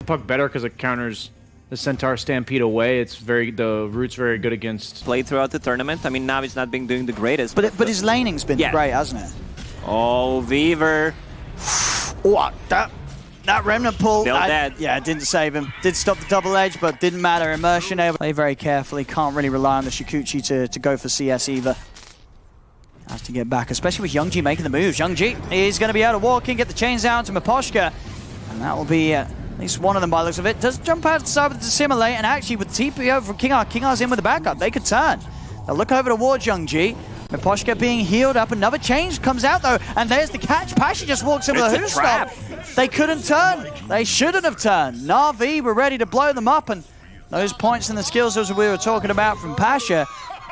puck better because it counters the Centaur Stampede away. The root's very good against. Played throughout the tournament. I mean, Navi's not been doing the greatest. But his laning's been great, hasn't it? Oh, Weaver. What? That remnant pull, Still dead. Yeah, it didn't save him. Did stop the double edge, but didn't matter. Immersion able to play very carefully. Can't really rely on the Shikuchi to go for CS either. Has to get back, especially with Youngji making the moves. Youngji is going to be able to walk in, get the chains down to Miposhka, and that will be at least one of them by the looks of it. Does jump out to the side with the Dissimulate, and actually with TP over from Kingar's in with the backup. They could turn. They'll look over towards Youngji. Miposhka being healed up. Another change comes out though, and there's the catch. Pasha just walks in with a hoof stop. They couldn't turn. They shouldn't have turned. NAVI were ready to blow them up, and those points and the skills as we were talking about from Pasha,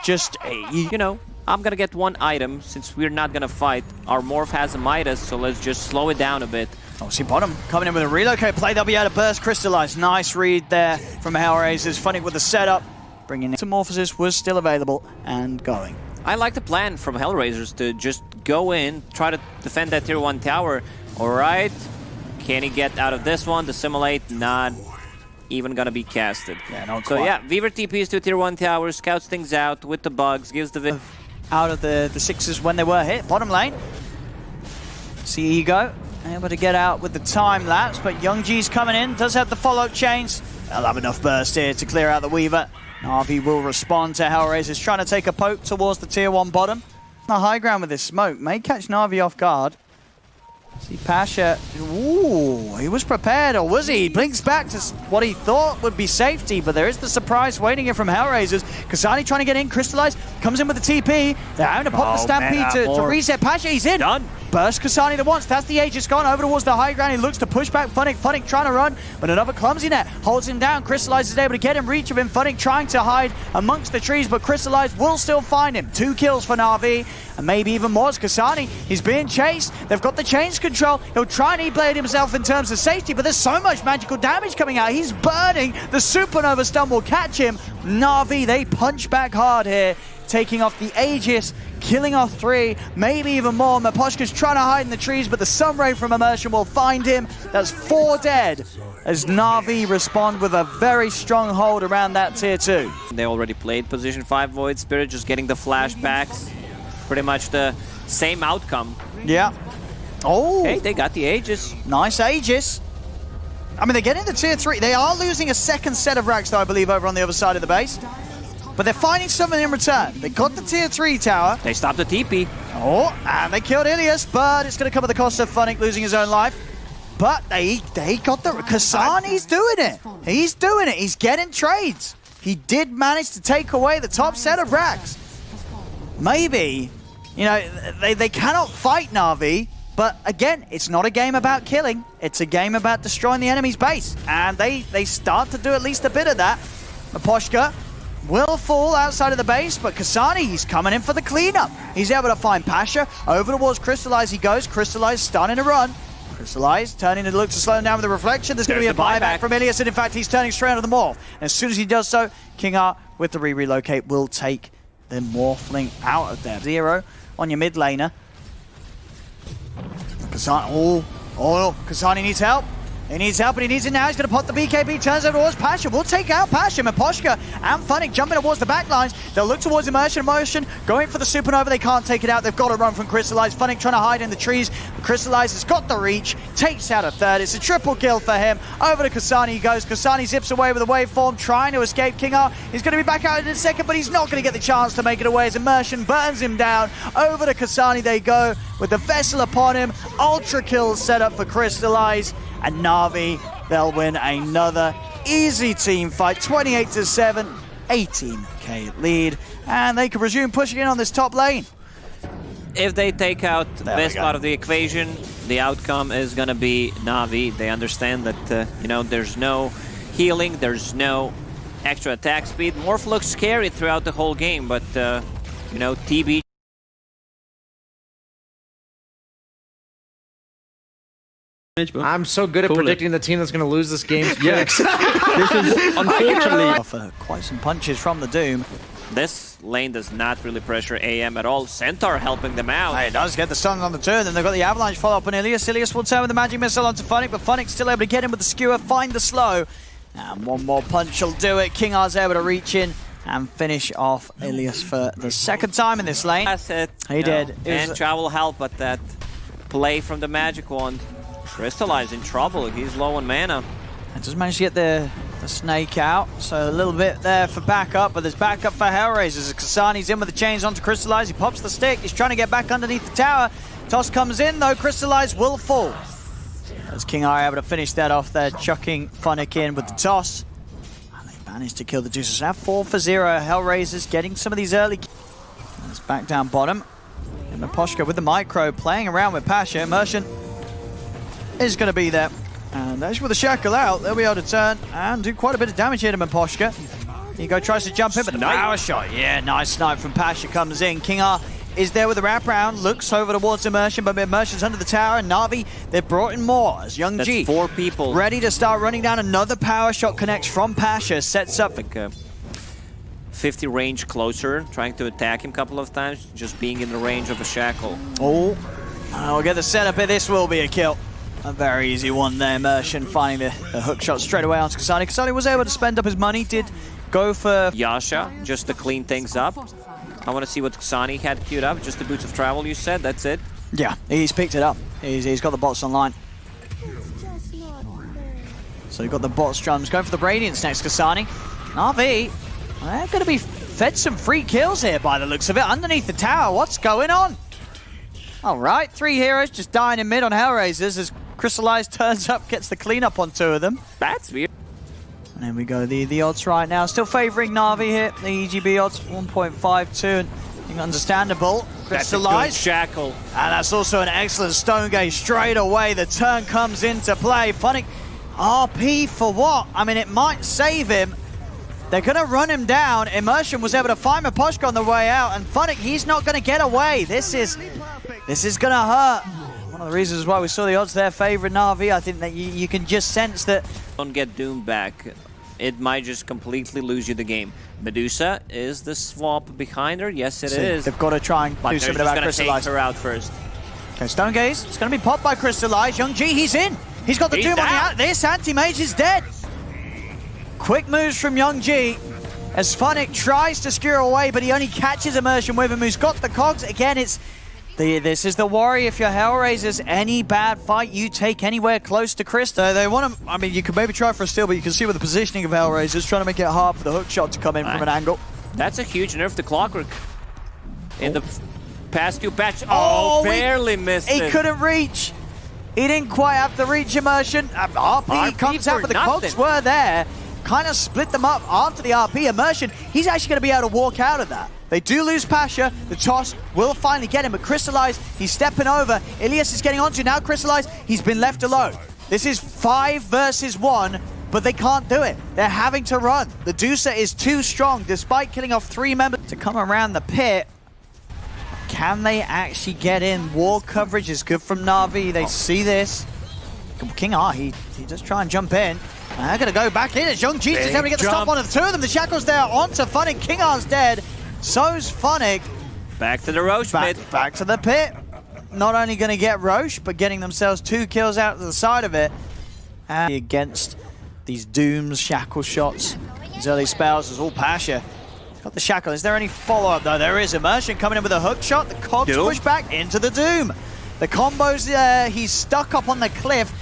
just, you know, I'm gonna get one item since we're not gonna fight. Our Morph has a Midas, so let's just slow it down a bit. Oh, see bottom coming in with a relocate play. They'll be able to burst Crystallize. Nice read there from Hellraisers. Funny with the setup. Bringing in Metamorphosis was still available and going. I like the plan from Hellraisers to just go in, try to defend that tier 1 tower. Alright, can he get out of this one? The Simulate, not even gonna be casted. Yeah, not so quite. yeah, Weaver TPs to tier 1 tower, scouts things out with the bugs, gives the... Out of the sixes when they were hit. Bottom lane. See Ego, able to get out with the time lapse, but Youngji's coming in, does have the follow-up chains. They'll have enough burst here to clear out the Weaver. NAVI will respond to Hellraisers, trying to take a poke towards the tier 1 bottom. The high ground with this smoke may catch NAVI off guard. See Pasha, ooh, he was prepared, or was he? He blinks back to what he thought would be safety, but there is the surprise waiting here from Hellraisers. Kasani trying to get in, Crystallize, comes in with the TP. They're having to pop the Stampede to reset. Pasha, he's in. Done. Burst Kasani to once, that's the Aegis gone over towards the high ground. He looks to push back Funnick trying to run, but another clumsy net holds him down. Crystallize is able to get him reach of him. Funnick trying to hide amongst the trees, but Crystallize will still find him. 2 kills for NAVI, and maybe even more as Kasani. He's being chased, they've got the chains control. He'll try and E-blade himself in terms of safety, but there's so much magical damage coming out. He's burning, the Supernova Stun will catch him. NAVI, they punch back hard here, taking off the Aegis, killing off 3, maybe even more. Miposhka's trying to hide in the trees, but the Sunray from Immersion will find him. That's 4 dead as NAVI respond with a very strong hold around that tier 2. They already played position 5 Void Spirit, just getting the flashbacks. Pretty much the same outcome. Yeah. Oh. Okay, they got the Aegis. Nice Aegis. I mean, they're getting the tier 3. They are losing a second set of racks, though, I believe, over on the other side of the base. But they're finding something in return. They got the tier 3 tower. They stopped the TP. Oh, and they killed Ilias, but it's going to come at the cost of Funnick losing his own life. But they got the... Kasani's doing it. He's doing it. He's getting trades. He did manage to take away the top set of racks. Maybe, you know, they cannot fight NAVI, but again, it's not a game about killing. It's a game about destroying the enemy's base. And they start to do at least a bit of that. Miposhka will fall outside of the base, but Kasani, he's coming in for the cleanup. He's able to find Pasha. Over towards Crystallize he goes. Crystallize starting to run. Crystallize turning to look to slow him down with the reflection. There's going to be a buyback from Ilias, and in fact, he's turning straight onto the Morph. And as soon as he does so, Kingar with the relocate will take the Morphling out of there. 0 on your mid laner. Kasani, Kasani needs help. He needs help, and he needs it now. He's going to pop the BKB, turns over towards Pasha. We'll take out Pasha. Miposhka and Funnick jumping towards the back lines. They'll look towards Immersion, going for the Supernova. They can't take it out. They've got to run from Crystallize. Funnick trying to hide in the trees. Crystallize has got the reach, takes out a third. It's a triple kill for him. Over to Kasani he goes. Kasani zips away with a waveform, trying to escape Kingar. He's going to be back out in a second, but he's not going to get the chance to make it away as Immersion burns him down. Over to Kasani they go with the Vessel upon him. Ultra kill set up for Crystallize. And NAVI, they'll win another easy team fight. 28-7, 18k lead. And they can resume pushing in on this top lane. If they take out this part of the equation, the outcome is going to be NAVI. They understand that, you know, there's no healing, there's no extra attack speed. Morph looks scary throughout the whole game, but, you know, TB... I'm so good at predicting the team that's going to lose this game. Yeah, this is unfortunately... For quite some punches from the Doom. This lane does not really pressure AM at all. Centaur helping them out. It does get the stun on the turn, then they've got the avalanche follow up on Ilias. Ilias will turn with the magic missile onto Funnick, but Funnick's still able to get in with the skewer, find the slow. And one more punch will do it. King R's able to reach in and finish off Ilias for the second time in this lane. That's it. He did. And travel help, but that play from the magic wand. Crystallize in trouble. He's low on mana. And just managed to get the snake out, so a little bit there for backup, but there's backup for Hellraisers. Kasani's in with the chains onto Crystallize. He pops the stick. He's trying to get back underneath the tower. Toss comes in though. Crystallize will fall. As King R able to finish that off there, chucking Funnick in with the toss. And they managed to kill the Deuces. Now 4 for 0. Hellraisers getting some of these early. It's back down bottom. And Miposhka with the micro playing around with Pasha. Immersion is going to be there. And actually with the shackle out, they'll be able to turn and do quite a bit of damage here to Miposhka. Hugo tries to jump in, but the power shot. Yeah, nice snipe from Pasha comes in. King R is there with the wraparound, looks over towards Immersion, but Immersion's under the tower, and Navi, they've brought in more as Young G. 4 people. Ready to start running down. Another power shot connects from Pasha, sets up. Like 50 range closer, trying to attack him a couple of times, just being in the range of a shackle. Oh, we'll get the setup here. This will be a kill. A very easy one there. Immersion finding the hook shot straight away onto Kasani. Kasani was able to spend up his money, did go for Yasha, just to clean things up. I want to see what Kasani had queued up. Just the Boots of Travel, you said? That's it? Yeah, he's picked it up. He's got the bots online. So you've got the bot strums going for the Radiance next. Kasani. NAVI, they're going to be fed some free kills here by the looks of it. Underneath the tower, what's going on? All right, 3 heroes just dying in mid on Hellraisers as Crystallize turns up, gets the cleanup on 2 of them. That's weird. And there we go, the odds right now. Still favouring Navi here. The EGB odds 1.52. And understandable. Crystallize. That's a good shackle. And that's also an excellent stone gate straight away. The turn comes into play. Funnick, RP for what? I mean, it might save him. They're going to run him down. Immersion was able to find Miposhka on the way out. And Funnick, he's not going to get away. This is going to hurt. One of the reasons why we saw the odds there favouring Navi. I think that you can just sense that. Don't get Doom back. It might just completely lose you the game. Medusa, is the swap behind her? Yes, it is. They've got to try and do something about Crystallize. Take her out first. Okay, Stone Gaze. It's going to be popped by Crystallize. Young G, he's in. He's got the Doom on the out. This anti-mage is dead. Quick moves from Young G as Funnick tries to skewer away, but he only catches Immersion with him, who's got the cogs. Again, this is the worry if you're Hellraisers. Any bad fight you take anywhere close to Crystal. They want to, I mean, you can maybe try for a steal, but you can see with the positioning of Hellraisers, trying to make it hard for the hook shot to come in from an angle. That's a huge nerf to Clockwork. In the past 2 patches. Oh, barely missed it. He couldn't reach. He didn't quite have to reach Immersion. RP comes out, but the cogs were there. Kind of split them up after the RP. Immersion, he's actually going to be able to walk out of that. They do lose Pasha. The toss will finally get him, but Crystallize, he's stepping over. Ilias is getting onto now. Crystallize, he's been left alone. This is 5 versus 1, but they can't do it. They're having to run. The Deucer is too strong, despite killing off 3 members to come around the pit. Can they actually get in? Wall coverage is good from Navi. They see this. King R, he does try and jump in. And they're going to go back in as Young G's is able to get the stop on the 2 of them. The shackle's there onto Funnick. King R's dead. So's Funnick. Back to the Roche pit. Back to the pit. Not only going to get Roche, but getting themselves 2 kills out to the side of it. And against these Dooms, shackle shots, these early spells, is all Pasha. He's got the shackle. Is there any follow-up though? There is. Immersion coming in with a hook shot. The cogs push back into the Doom. The combos, he's stuck up on the cliff.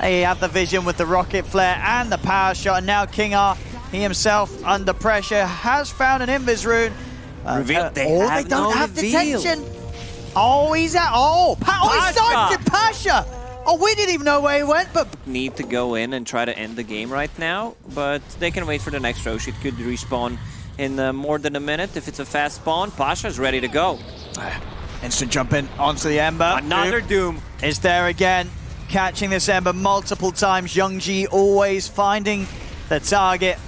They have the vision with the rocket flare and the power shot. And now King R, he himself under pressure, has found an Invis rune. They don't have detention. Oh, he's at. He sniped Pasha. Oh, we didn't even know where he went, but. Need to go in and try to end the game right now, but they can wait for the next Roche. It could respawn in more than a minute. If it's a fast spawn, Pasha's ready to go. Instant jump in onto the Ember. Another Doom. Is there again. Catching this Ember multiple times. Young G always finding the target.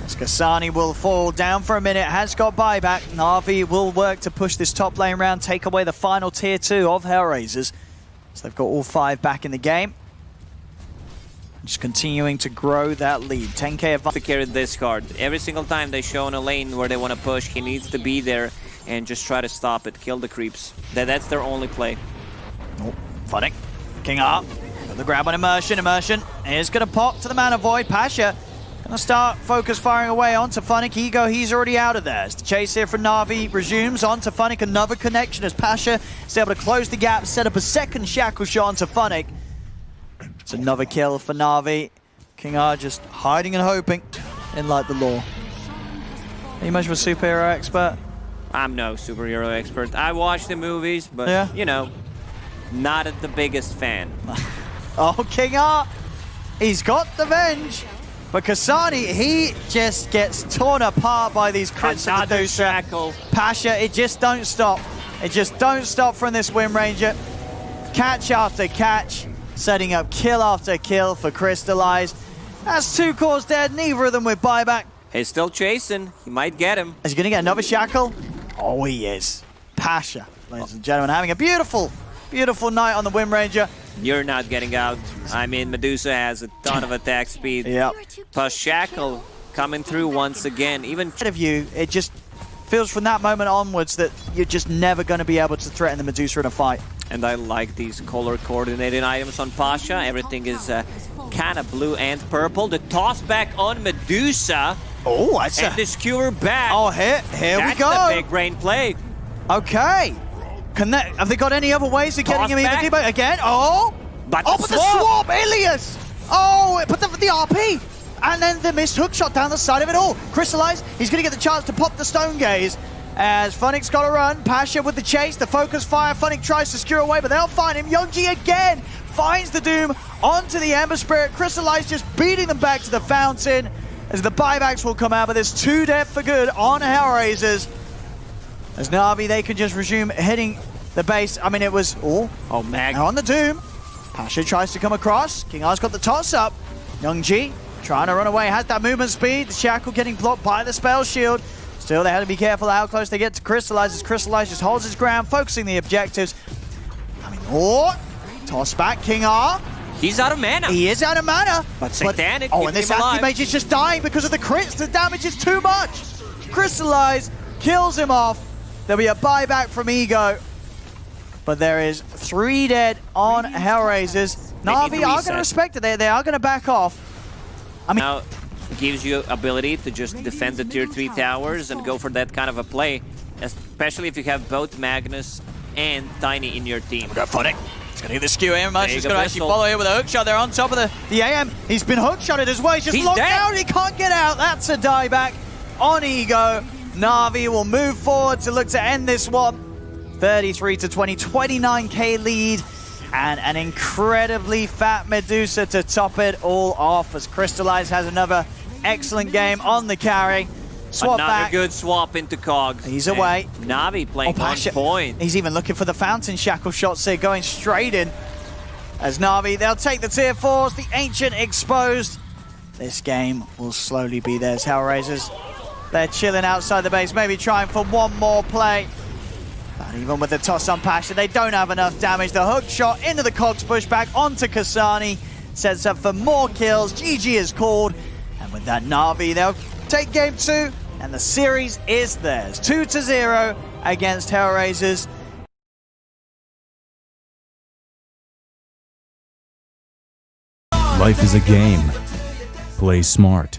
Kasani will fall down for a minute, has got buyback. Navi will work to push this top lane round, take away the final tier 2 of Hellraisers. So they've got all 5 back in the game. Just continuing to grow that lead. 10k advantage. To carry this card. Every single time they show in a lane where they want to push, he needs to be there and just try to stop it, kill the creeps. That's their only play. Oh, Funny. King up. Got the grab on Immersion. Immersion is going to pop to the Mana Void. Pasha going to start focus firing away onto Funnick. Ego, he's already out of there. As the chase here from Na'Vi resumes onto Funnick. Another connection as Pasha is able to close the gap, set up a second shackle shot onto Funnick. It's another kill for Na'Vi. King R just hiding and hoping in like the law. Are you much of a superhero expert? I'm no superhero expert. I watch the movies, but, yeah, you know, not the biggest fan. Oh, King R, he's got the venge. But Kasani, he just gets torn apart by these crits of the Medusa. Pasha, it just don't stop. It just don't stop from this Wind Ranger. Catch after catch, setting up kill after kill for Crystallize. That's 2 cores dead, neither of them with buyback. He's still chasing. He might get him. Is he going to get another shackle? Oh, he is. Pasha, ladies and gentlemen, having a beautiful, beautiful night on the Wind Ranger. You're not getting out. I mean, Medusa has a ton of attack speed. Yep. Plus Shackle coming through once again. Even of you, it just feels from that moment onwards that you're just never going to be able to threaten the Medusa in a fight. And I like these color coordinated items on Pasha. Everything is kind of blue and purple. The toss back on Medusa. Oh, that's and the skewer back. Oh, here we go. That's the big brain play. Okay. Have they got any other ways of getting him even deeper? Again, but the swap, Ilias! Oh, but the RP! And then the missed hook shot down the side of it all. Crystallize, he's going to get the chance to pop the Stone Gaze. As Funnick's got to run, Pasha with the chase, the focus fire, Funnick tries to skewer away, but they'll find him. Youngji again finds the Doom onto the Ember Spirit. Crystallize just beating them back to the fountain as the buybacks will come out, but there's 2 dead for good on Hellraisers. As Na'Vi, they can just resume hitting the base. I mean, it was... Oh, Mag on the Doom. Pasha tries to come across. King R's got the toss-up. Youngji trying to run away. Has that movement speed. The Shackle getting blocked by the Spell Shield. Still, they had to be careful how close they get to Crystallize. As Crystallize just holds his ground, focusing the objectives. I mean, toss back, King R. He's out of mana. He is out of mana. But Satanic, and this Anti-Mage is just dying because of the crits. The damage is too much. Crystallize kills him off. There'll be a buyback from Ego. But there is 3 dead on Hellraisers. Na'Vi are going to respect it. They are going to back off. I mean, now gives you ability to just defend the tier 3 towers and go for that kind of a play. Especially if you have both Magnus and Tiny in your team. We got Funnick. He's going to get the skew here. He's going to actually follow here with a hook shot. They're on top of the AM. He's been hook shotted as well. He's just locked down. He can't get out. That's a dieback on Ego. Na'Vi will move forward to look to end this one. 33 to 20, 29k lead, and an incredibly fat Medusa to top it all off as Crystallize has another excellent game on the carry. Swap another back. Good swap into Cogs. He's away. Na'Vi playing on point. He's even looking for the fountain shackle shots here, going straight in. As Na'Vi, they'll take the tier 4s, the Ancient exposed. This game will slowly be theirs. Hellraisers, they're chilling outside the base, maybe trying for one more play. But even with the toss on Pasha, they don't have enough damage. The hook shot into the Cogs pushback onto Kasani sets up for more kills. GG is called. And with that, Na'Vi, they'll take game 2, and the series is theirs. 2-0 against Hellraisers. Life is a game. Play smart.